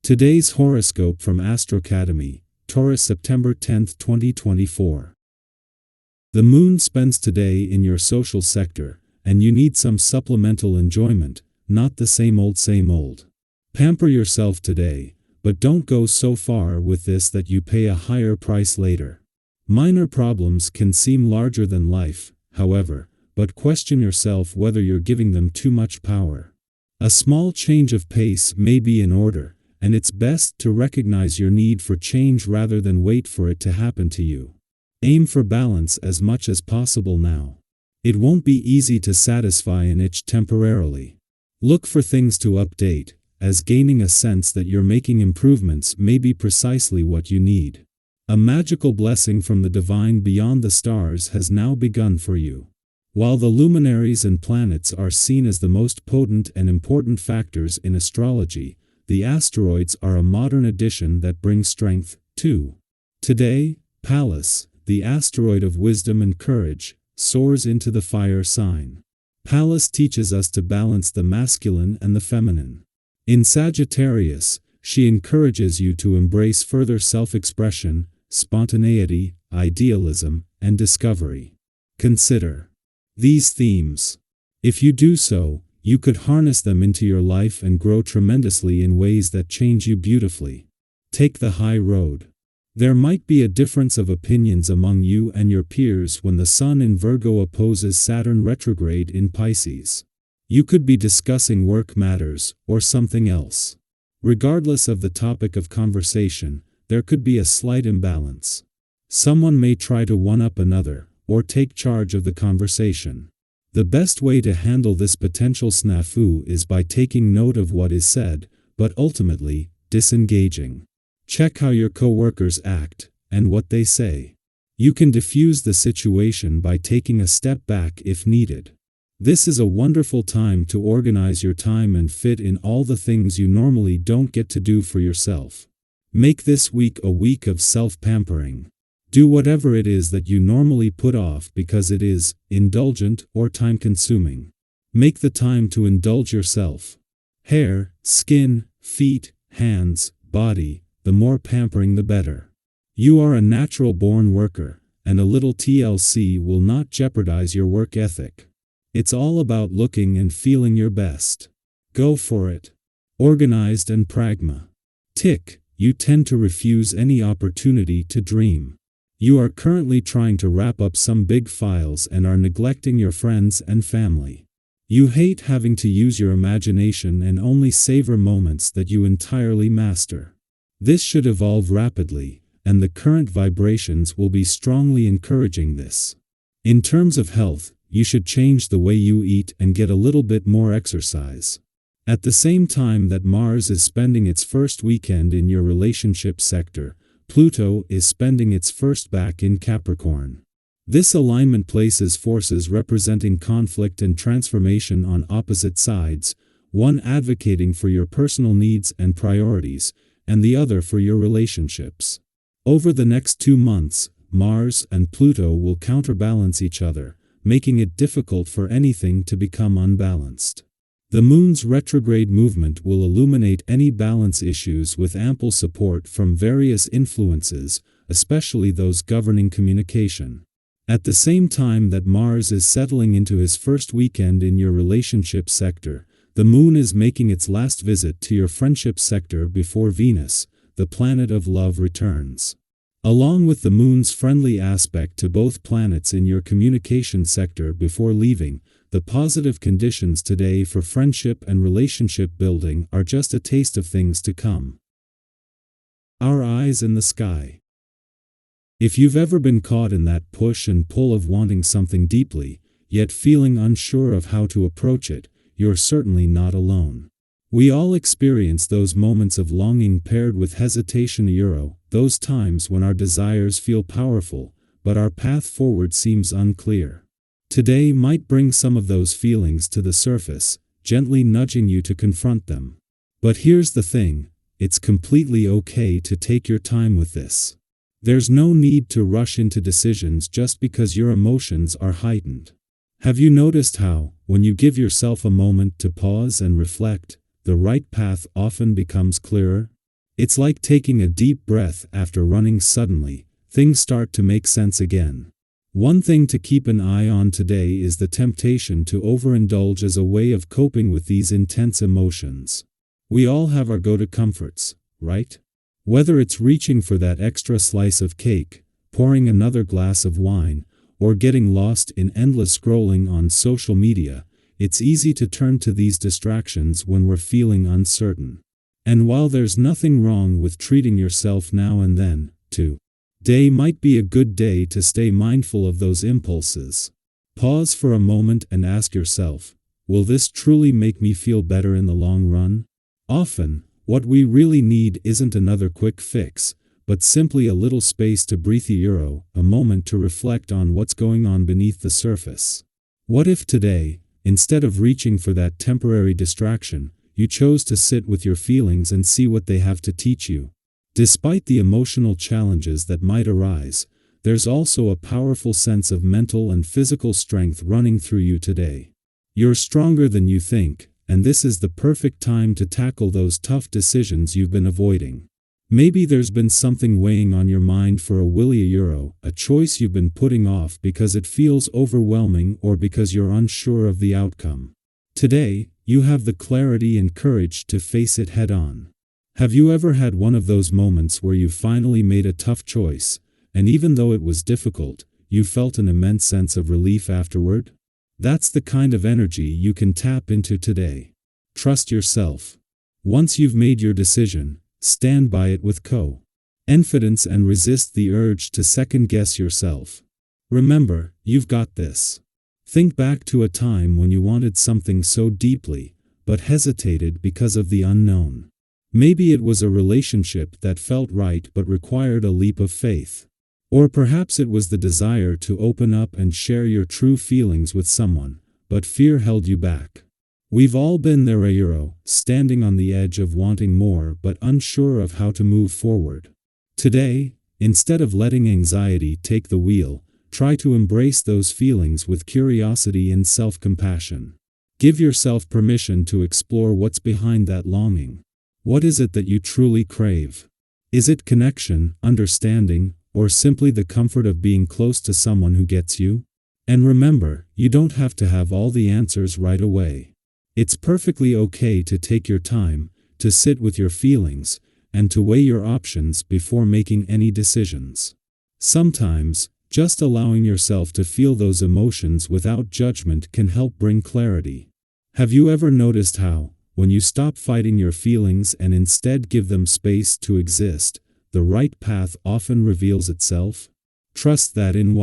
Today's horoscope from AstroCademy, Taurus September 10, 2024. The moon spends today in your social sector, and you need some supplemental enjoyment, not the same old same old. Pamper yourself today, but don't go so far with this that you pay a higher price later. Minor problems can seem larger than life, however, but question yourself whether you're giving them too much power. A small change of pace may be in order, and it's best to recognize your need for change rather than wait for it to happen to you. Aim for balance as much as possible now. It won't be easy to satisfy an itch temporarily. Look for things to update, as gaining a sense that you're making improvements may be precisely what you need. A magical blessing from the divine beyond the stars has now begun for you. While the luminaries and planets are seen as the most potent and important factors in astrology, the asteroids are a modern addition that brings strength, too. Today, Pallas, the asteroid of wisdom and courage, soars into the fire sign. Pallas teaches us to balance the masculine and the feminine. In Sagittarius, she encourages you to embrace further self-expression, spontaneity, idealism, and discovery. Consider these themes. If you do so, you could harness them into your life and grow tremendously in ways that change you beautifully. Take the high road. There might be a difference of opinions among you and your peers when the Sun in Virgo opposes Saturn retrograde in Pisces. You could be discussing work matters, or something else. Regardless of the topic of conversation, there could be a slight imbalance. Someone may try to one-up another, or take charge of the conversation. The best way to handle this potential snafu is by taking note of what is said, but ultimately, disengaging. Check how your coworkers act, and what they say. You can diffuse the situation by taking a step back if needed. This is a wonderful time to organize your time and fit in all the things you normally don't get to do for yourself. Make this week a week of self-pampering. Do whatever it is that you normally put off because it is indulgent or time-consuming. Make the time to indulge yourself. Hair, skin, feet, hands, body, the more pampering the better. You are a natural-born worker, and a little TLC will not jeopardize your work ethic. It's all about looking and feeling your best. Go for it. Organized and pragma. Tick, you tend to refuse any opportunity to dream. You are currently trying to wrap up some big files and are neglecting your friends and family. You hate having to use your imagination and only savor moments that you entirely master. This should evolve rapidly, and the current vibrations will be strongly encouraging this. In terms of health, you should change the way you eat and get a little bit more exercise. At the same time that Mars is spending its first weekend in your relationship sector, Pluto is spending its first back in Capricorn. This alignment places forces representing conflict and transformation on opposite sides, one advocating for your personal needs and priorities, and the other for your relationships. Over the next 2 months, Mars and Pluto will counterbalance each other, making it difficult for anything to become unbalanced. The Moon's retrograde movement will illuminate any balance issues with ample support from various influences, especially those governing communication. At the same time that Mars is settling into his first weekend in your relationship sector, the Moon is making its last visit to your friendship sector before Venus, the planet of love, returns. Along with the Moon's friendly aspect to both planets in your communication sector before leaving, the positive conditions today for friendship and relationship building are just a taste of things to come. Our eyes in the sky. If you've ever been caught in that push and pull of wanting something deeply, yet feeling unsure of how to approach it, you're certainly not alone. We all experience those moments of longing paired with hesitation, those times when our desires feel powerful, but our path forward seems unclear. Today might bring some of those feelings to the surface, gently nudging you to confront them. But here's the thing, it's completely okay to take your time with this. There's no need to rush into decisions just because your emotions are heightened. Have you noticed how, when you give yourself a moment to pause and reflect, the right path often becomes clearer? It's like taking a deep breath after running suddenly. Things start to make sense again. One thing to keep an eye on today is the temptation to overindulge as a way of coping with these intense emotions. We all have our go-to comforts, right? Whether it's reaching for that extra slice of cake, pouring another glass of wine, or getting lost in endless scrolling on social media, it's easy to turn to these distractions when we're feeling uncertain. And while there's nothing wrong with treating yourself now and then, today might be a good day to stay mindful of those impulses. Pause for a moment and ask yourself, will this truly make me feel better in the long run? Often, what we really need isn't another quick fix, but simply a little space to breathe, a moment to reflect on what's going on beneath the surface. What if today, instead of reaching for that temporary distraction, you chose to sit with your feelings and see what they have to teach you? Despite the emotional challenges that might arise, there's also a powerful sense of mental and physical strength running through you today. You're stronger than you think, and this is the perfect time to tackle those tough decisions you've been avoiding. Maybe there's been something weighing on your mind for a while, a choice you've been putting off because it feels overwhelming or because you're unsure of the outcome. Today, you have the clarity and courage to face it head-on. Have you ever had one of those moments where you finally made a tough choice, and even though it was difficult, you felt an immense sense of relief afterward? That's the kind of energy you can tap into today. Trust yourself. Once you've made your decision, stand by it with confidence and resist the urge to second-guess yourself. Remember, you've got this. Think back to a time when you wanted something so deeply, but hesitated because of the unknown. Maybe it was a relationship that felt right but required a leap of faith. Or perhaps it was the desire to open up and share your true feelings with someone, but fear held you back. We've all been there, standing on the edge of wanting more but unsure of how to move forward. Today, instead of letting anxiety take the wheel, try to embrace those feelings with curiosity and self-compassion. Give yourself permission to explore what's behind that longing. What is it that you truly crave? Is it connection, understanding, or simply the comfort of being close to someone who gets you? And remember, you don't have to have all the answers right away. It's perfectly okay to take your time, to sit with your feelings, and to weigh your options before making any decisions. Sometimes, just allowing yourself to feel those emotions without judgment can help bring clarity. Have you ever noticed how, when you stop fighting your feelings and instead give them space to exist, the right path often reveals itself? Trust that in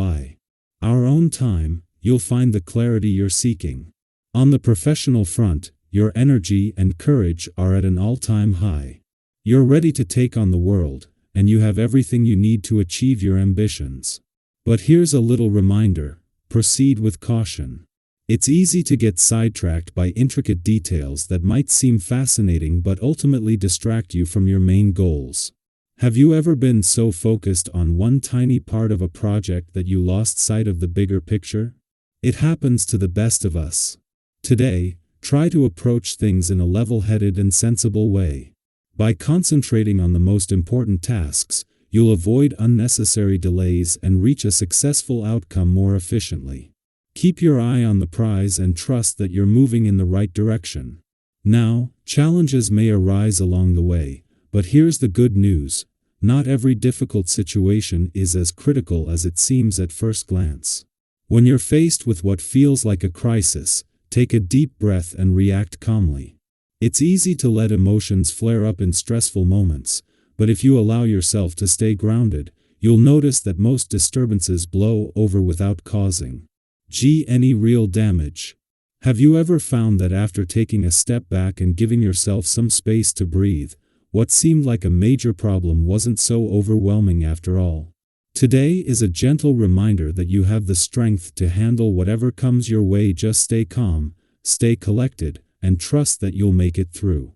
our own time, you'll find the clarity you're seeking. On the professional front, your energy and courage are at an all-time high. You're ready to take on the world, and you have everything you need to achieve your ambitions. But here's a little reminder: proceed with caution. It's easy to get sidetracked by intricate details that might seem fascinating but ultimately distract you from your main goals. Have you ever been so focused on one tiny part of a project that you lost sight of the bigger picture? It happens to the best of us. Today, try to approach things in a level-headed and sensible way. By concentrating on the most important tasks, you'll avoid unnecessary delays and reach a successful outcome more efficiently. Keep your eye on the prize and trust that you're moving in the right direction. Now, challenges may arise along the way, but here's the good news: not every difficult situation is as critical as it seems at first glance. When you're faced with what feels like a crisis, take a deep breath and react calmly. It's easy to let emotions flare up in stressful moments, but if you allow yourself to stay grounded, you'll notice that most disturbances blow over without causing any real damage. Have you ever found that after taking a step back and giving yourself some space to breathe, what seemed like a major problem wasn't so overwhelming after all? Today is a gentle reminder that you have the strength to handle whatever comes your way. Just stay calm, stay collected, and trust that you'll make it through.